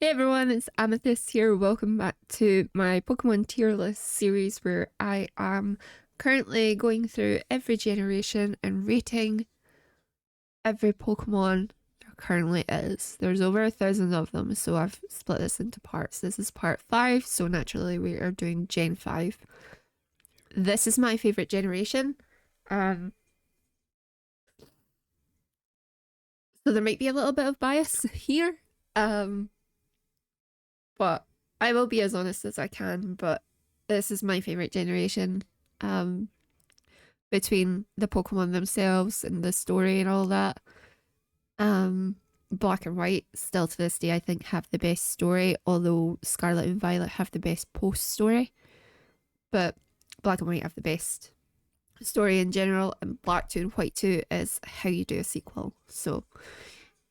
Hey everyone, it's Amethyst here. Welcome back to my Pokemon tier list series where I am currently going through every generation and rating every Pokemon there currently is. There's over 1,000 of them, so I've split this into parts. This is part 5, so naturally we are doing Gen 5. This is my favorite generation. Um, so there might be a little bit of bias here. Um, but I will be as honest as I can, but this is my favorite generation. Um, between the Pokemon themselves and the story and all that. Um, Black and White still to this day I think have the best story, although Scarlet and Violet have the best post story. But Black and White have the best story in general, and Black 2 and White 2 is how you do a sequel. So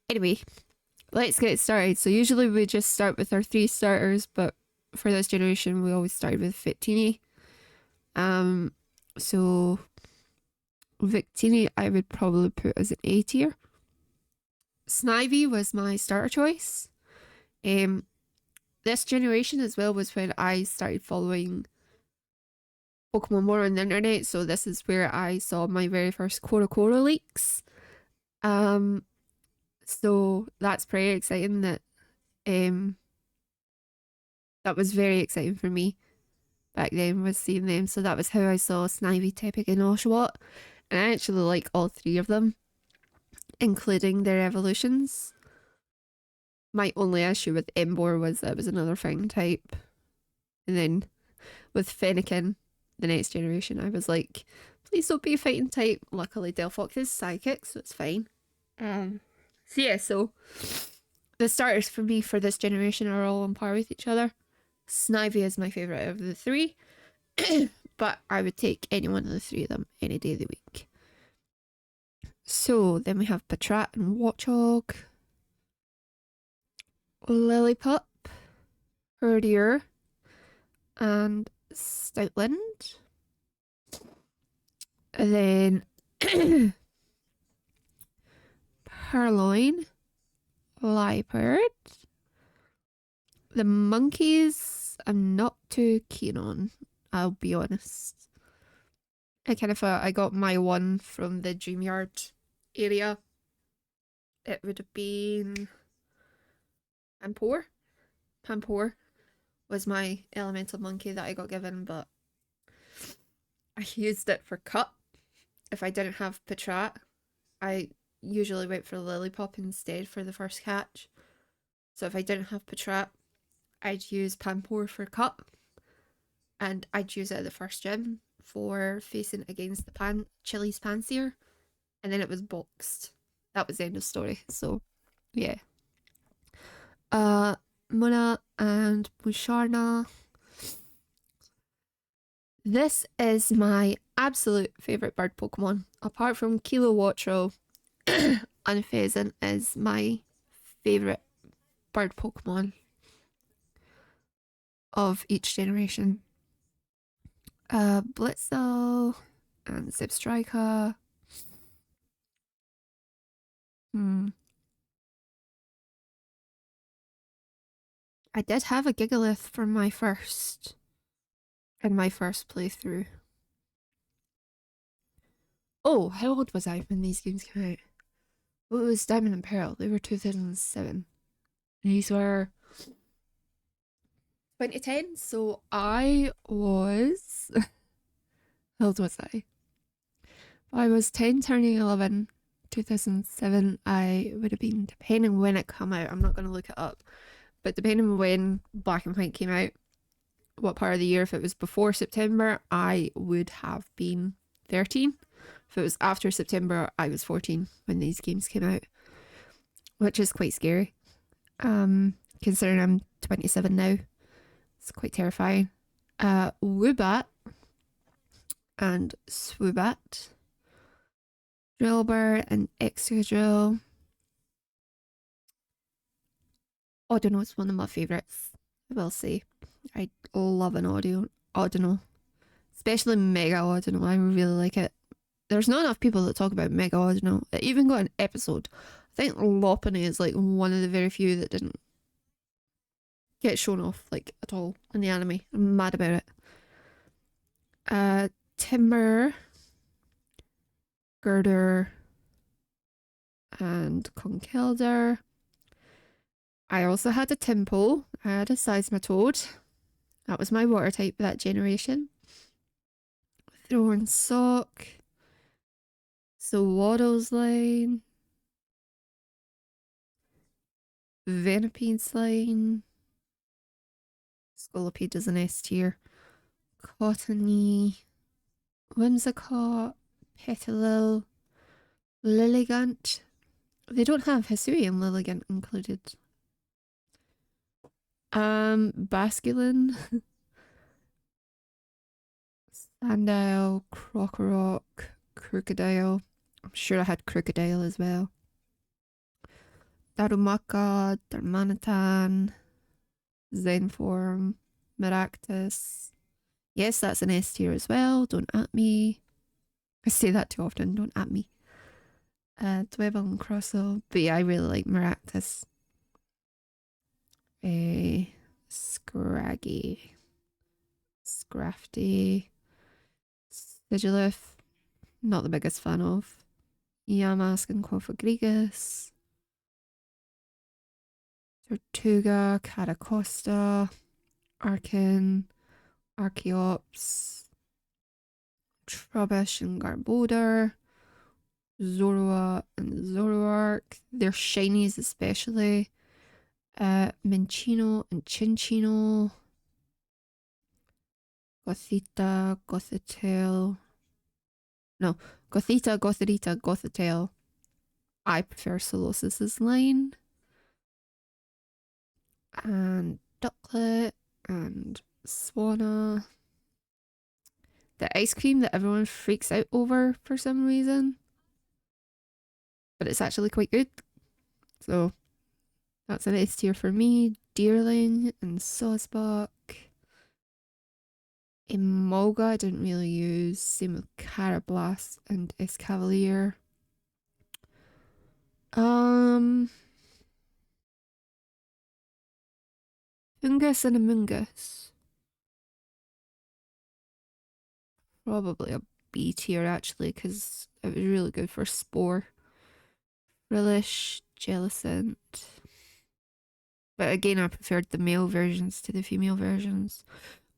anyway, let's get started. So usually we just start with our 3 starters, but for this generation we always started with Victini. So Victini I would probably put as an A tier. Snivy was my starter choice. Um, this generation as well was when I started following Pokemon more on the internet, so this is where I saw my very first Korokoro leaks. Um, so that's pretty exciting. That was very exciting for me back then, was seeing them. So that was how I saw Snivy, Tepig, and Oshawott, and I actually like all 3 of them, including their evolutions. My only issue with Emboar was that it was another Fang type. And then with Fennekin, the next generation, I was like, please don't be a fighting type. Luckily, Delphox is psychic, so it's fine. So the starters for me for this generation are all on par with each other. Snivy is my favourite of the 3, but I would take any one of the 3 of them any day of the week. So then we have Patrat and Watchog, Lillipup, Herdier, and Stoutland. And then Purloin, Liepard. The monkeys I'm not too keen on, I'll be honest. I kind of thought I got my one from the Dreamyard area. It would have been Panpour. Panpour was my elemental monkey that I got given, but I used it for cut. If I didn't have Patrat, I usually went for Lillipup instead for the first catch. So if I didn't have Patrat, I'd use Panpour for cut, and I'd use it at the first gym for facing against the Chili's Pansear, and then it was boxed. That was the end of story. So yeah. Muna and Musharna. This is my absolute favourite bird Pokemon. Apart from Kilowattrel, Unfezant is my favourite bird Pokemon of each generation. Blitzel and Zipstrika. I did have a Gigalith for my first playthrough. Oh, how old was I when these games came out? Well, it was Diamond and Pearl. They were 2007. These were 2010, so I was... how old was I? I was 10 turning 11, 2007. I would have been, depending when it came out, I'm not going to look it up, but depending on when Black and White came out, what part of the year, if it was before September, I would have been 13. If it was after September, I was 14 when these games came out, which is quite scary. Considering I'm 27 now, it's quite terrifying. Woobat and Swoobat, Drillbur and Excadrill. Audino is one of my favourites, I will say. I love an Audino, especially Mega Audino. I really like it. There's not enough people that talk about Mega Audino. It even got an episode. I think Lopunny is like one of the very few that didn't. get shown off like at all in the anime. I'm mad about it. Timber, Girder, and Conkeldurr. I also had a Timpo. I had a Seismitoad. That was my water type for that generation. Thorn Sock. So Waddle's Line. Venipede Slime. Scolipede is an S tier. Cottony. Whimsicott. Petalil. Lilligant. They don't have Hisui and Lilligant included. Basculin. Sandile. Crocorock. Crocodile. I'm sure I had Crocodile as well. Darumaka. Darmanitan. Zenform. Maractus. Yes, that's an S tier as well. Don't at me. I say that too often. Don't at me. Dwebble and Crossel. But yeah, I really like Maractus. Scraggy. Scrafty. Sigilif. Not the biggest fan of. Yamask and Quophagrigus. Tortuga. Catacosta. Arkin. Archeops. Trubbish and Garbodor. Zorua and Zoroark. Their shinies especially. Minccino and Chinchino. Gothita, Gothitelle. No, Gothita, Gothorita, Gothitelle. I prefer Solosis's line. And Ducklet and Swanna. The ice cream that everyone freaks out over for some reason. But it's actually quite good. So that's an S tier for me. Deerling and Sawsbuck. Emolga I didn't really use. Same with Carablast and Escavalier. Fungus and Amoonguss. Probably a B tier actually, because it was really good for Spore. Frillish, Jellicent. But again, I preferred the male versions to the female versions.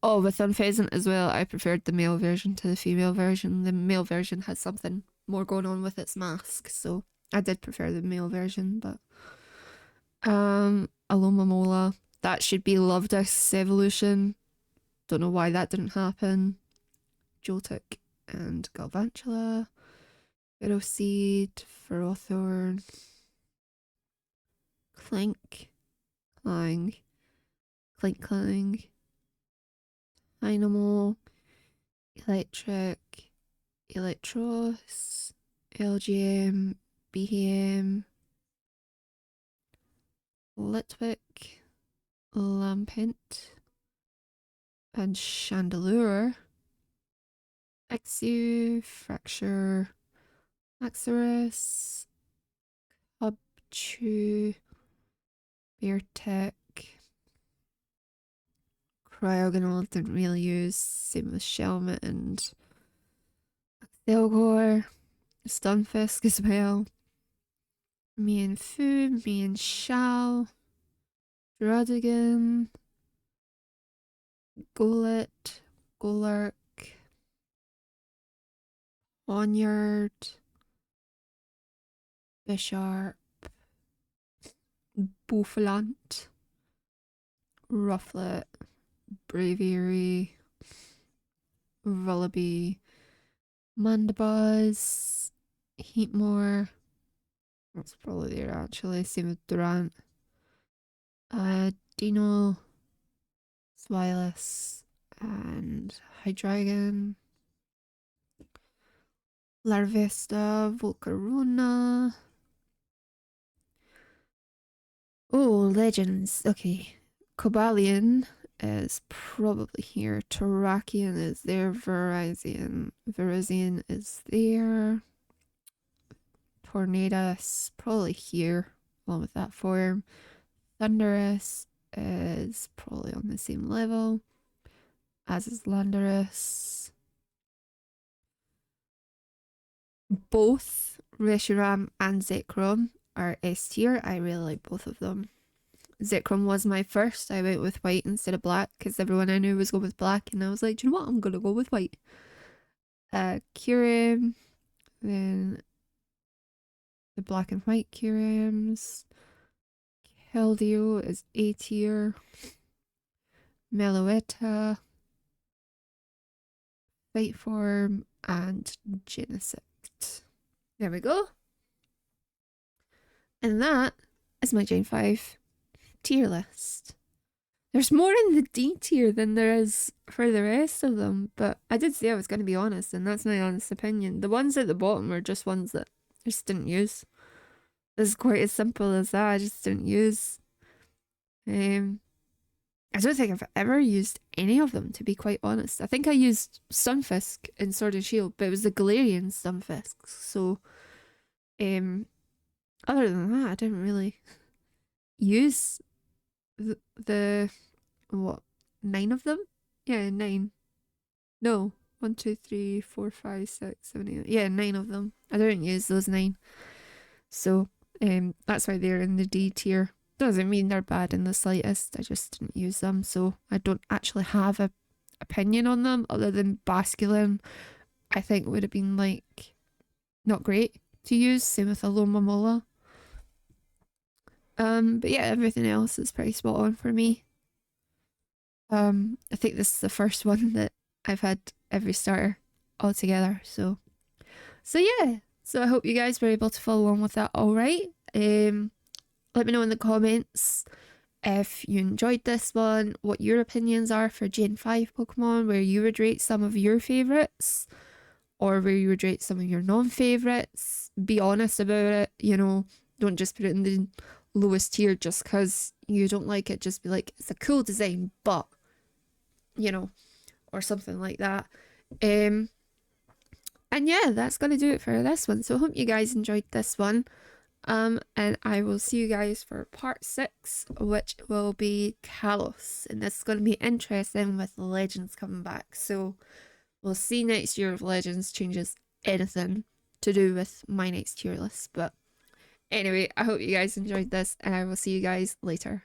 Oh, with Unpheasant as well, I preferred the male version to the female version. The male version has something more going on with its mask, so I did prefer the male version, but Alomomola, that should be Lovedust's evolution. Don't know why that didn't happen. Joltik and Galvantula. Ferroseed, Ferrothorn. Clink. Clang. Clink Clang. Dynamo. Electric. Electros. LGM. BHM. Litwick. Lampent. And Chandelure. Exu. Fracture. Axorus. Cubchoo. Beartech. Cryogonal didn't really use. Same with Shelmet and Axelgor. Stunfisk as well. Mienfoo, Mienshao. Druddigan. Golett. Golurk. Onyard. Bisharp. Bouffalant. Rufflet. Braviary. Vullaby. Mandibuzz. Heatmore. That's probably there actually. Same with Durant. Dino. Swilus. And Hydreigon. Larvesta. Volcarona. Oh, legends. Okay. Cobalion is probably here. Terrakion is there. Virizion. Virizion is there. Tornadus probably here, along with that form. Thunderous. is probably on the same level, as is Landorus. Both Reshiram and Zekrom are S tier. I really like both of them. Zekrom was my first. I went with white instead of black because everyone I knew was going with black, and I was like, do you know what? I'm gonna go with white. Kyurem, then the black and white Kyurems. Keldeo is A tier. Meloetta, Fight Form, and Genesect. There we go. And that is my Gen 5 tier list. There's more in the D tier than there is for the rest of them, but I did say I was going to be honest, and that's my honest opinion. The ones at the bottom are just ones that I just didn't use. It's quite as simple as that. I just didn't use. I don't think I've ever used any of them, to be quite honest. I think I used Stunfisk in Sword and Shield, but it was the Galarian Stunfisk. So, other than that, I didn't really use the what, 9 of them? Yeah, 9. No, 1, 2, 3, 4, 5, 6, 7, 8. Yeah, 9 of them. I didn't use those 9. So, that's why they're in the D tier. Doesn't mean they're bad in the slightest. I just didn't use them, so I don't actually have a opinion on them other than Basculin. I think would have been like not great to use. Same with Alomomola. But yeah, everything else is pretty spot on for me. I think this is the first one that I've had every starter all together. So yeah. So I hope you guys were able to follow on with that all right. Let me know in the comments if you enjoyed this one, what your opinions are for Gen 5 Pokemon, where you would rate some of your favourites, or where you would rate some of your non-favourites. Be honest about it, you know, don't just put it in the lowest tier just because you don't like it. Just be like, it's a cool design, but, you know, or something like that. And yeah, that's going to do it for this one. So I hope you guys enjoyed this one. And I will see you guys for part 6, which will be Kalos. And this is going to be interesting with Legends coming back. So we'll see next year if Legends changes anything to do with my next tier list. But anyway, I hope you guys enjoyed this, and I will see you guys later.